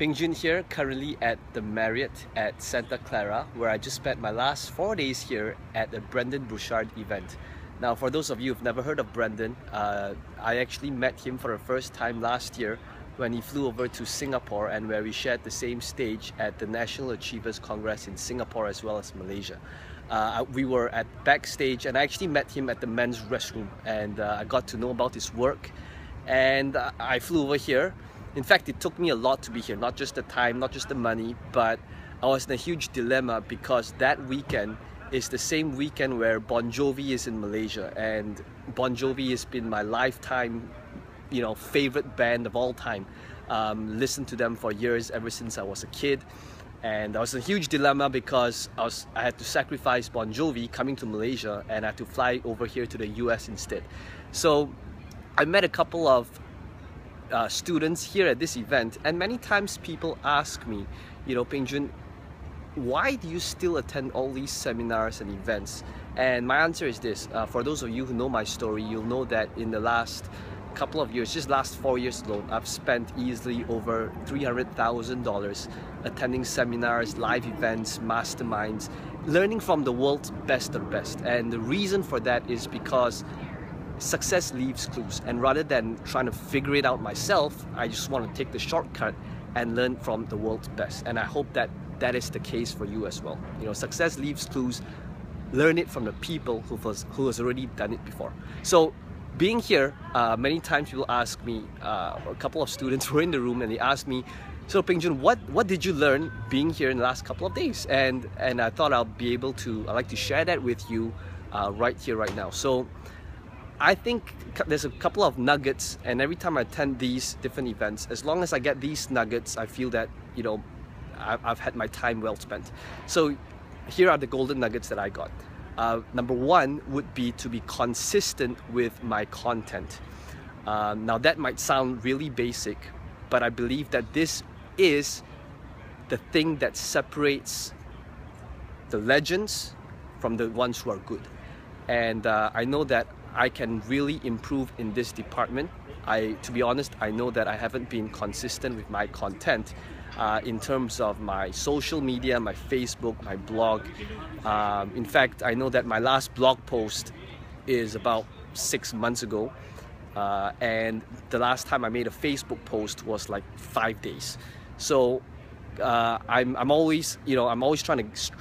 Peng Joon here, currently at the Marriott at Santa Clara, where I just spent my last 4 days here at the Brendon Burchard event. Now, for those of you who've never heard of Brendon, I actually met him for the first time last year when he flew over to Singapore, and where we shared the same stage at the National Achievers Congress in Singapore as well as Malaysia. We were at backstage, and I actually met him at the men's restroom, and I got to know about his work, and I flew over here. In fact, it took me a lot to be here, not just the time, not just the money, but I was in a huge dilemma because that weekend is the same weekend where Bon Jovi is in Malaysia, and Bon Jovi has been my lifetime, favorite band of all time. Listened to them for years, ever since I was a kid, and I was in a huge dilemma because I had to sacrifice Bon Jovi coming to Malaysia, and I had to fly over here to the US instead. So I met a couple of students here at this event, and many times people ask me, Peng Joon, why do you still attend all these seminars and events? And my answer is this: for those of you who know my story, you'll know that in the last couple of years, just last 4 years alone, I've spent easily over $300,000 attending seminars, live events, masterminds, learning from the world's best of the best. And the reason for that is because success leaves clues, and rather than trying to figure it out myself, I just want to take the shortcut and learn from the world's best. And I hope that that is the case for you as well. Success leaves clues. Learn it from the people who has already done it before. So being here, many times people ask me, a couple of students were in the room, and they asked me, so Peng Joon, what did you learn being here in the last couple of days? And I thought I'd like to share that with you right here, right now. So I think there's a couple of nuggets, and every time I attend these different events, as long as I get these nuggets, I feel that I've had my time well spent. So here are the golden nuggets that I got. Number one would be to be consistent with my content. Now that might sound really basic, but I believe that this is the thing that separates the legends from the ones who are good. And I know that I can really improve in this department. To be honest, I know that I haven't been consistent with my content in terms of my social media, my Facebook, my blog. In fact, I know that my last blog post is about 6 months ago, and the last time I made a Facebook post was like 5 days. So I'm always trying to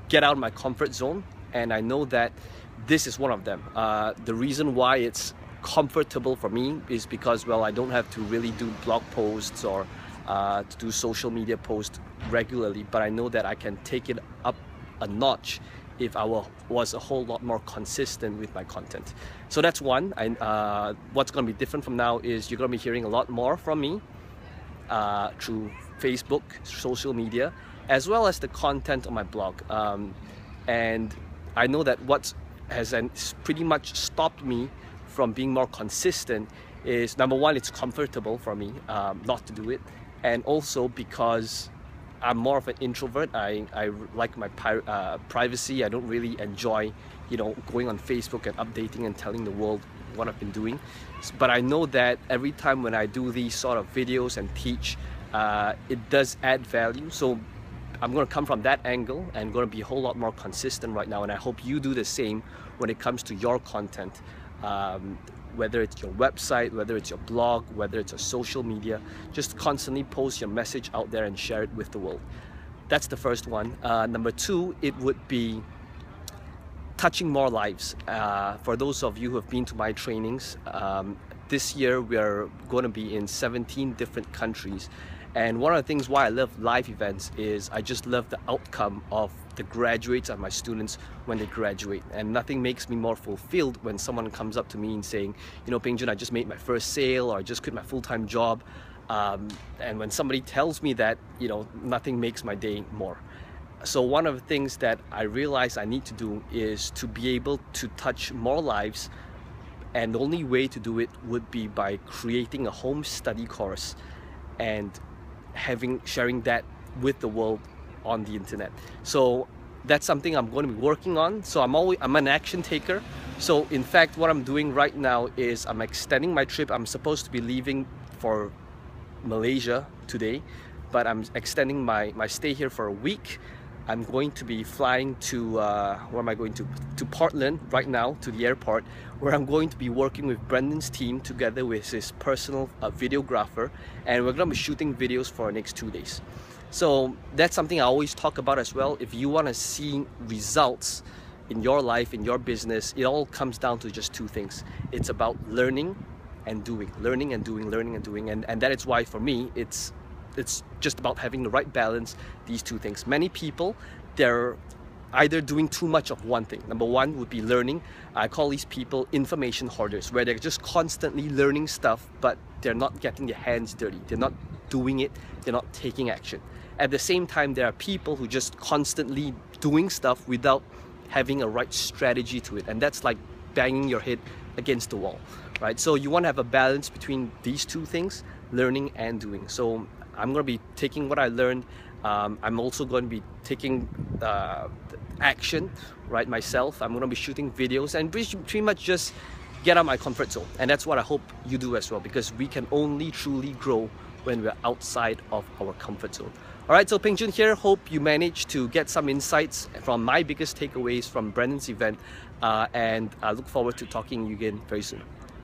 get out of my comfort zone, and I know that this is one of them. The reason why it's comfortable for me is because, well, I don't have to really do blog posts or to do social media posts regularly, but I know that I can take it up a notch if I was a whole lot more consistent with my content. So that's one. What's going to be different from now is you're going to be hearing a lot more from me through Facebook, social media, as well as the content on my blog. And I know that what has pretty much stopped me from being more consistent is, number one, it's comfortable for me not to do it, and also because I'm more of an introvert. I like my privacy. I don't really enjoy going on Facebook and updating and telling the world what I've been doing. But I know that every time when I do these sort of videos and teach, it does add value. So I'm going to come from that angle and going to be a whole lot more consistent right now, and I hope you do the same when it comes to your content, whether it's your website, whether it's your blog, whether it's your social media. Just constantly post your message out there and share it with the world. That's the first one. Number two, it would be touching more lives. For those of you who have been to my trainings, this year we are going to be in 17 different countries. And one of the things why I love live events is I just love the outcome of the graduates and my students when they graduate. And nothing makes me more fulfilled when someone comes up to me and saying, Peng Joon, I just made my first sale, or I just quit my full-time job. And when somebody tells me that, nothing makes my day more. So one of the things that I realize I need to do is to be able to touch more lives. And the only way to do it would be by creating a home study course and sharing that with the world on the internet. So that's something I'm going to be working on. So I'm an action taker. So in fact, what I'm doing right now is I'm extending my trip. I'm supposed to be leaving for Malaysia today, but I'm extending my stay here for a week. I'm going to be flying to, where am I going to? To Portland right now, to the airport, where I'm going to be working with Brendon's team together with his personal videographer, and we're going to be shooting videos for our next 2 days. So that's something I always talk about as well. If you want to see results in your life, in your business, it all comes down to just two things. It's about learning and doing, learning and doing, learning and doing, and that is why for me it's just about having the right balance, these two things. Many people, they're either doing too much of one thing. Number one would be learning. I call these people information hoarders, where they're just constantly learning stuff, but they're not getting their hands dirty. They're not doing it, they're not taking action. At the same time, there are people who just constantly doing stuff without having a right strategy to it, and that's like banging your head against the wall, right? So you want to have a balance between these two things, learning and doing. So I'm going to be taking what I learned. I'm also going to be taking action, right, myself. I'm going to be shooting videos and pretty much just get out of my comfort zone. And that's what I hope you do as well, because we can only truly grow when we're outside of our comfort zone. All right, so Peng Joon here. Hope you managed to get some insights from my biggest takeaways from Brendon's event. And I look forward to talking to you again very soon.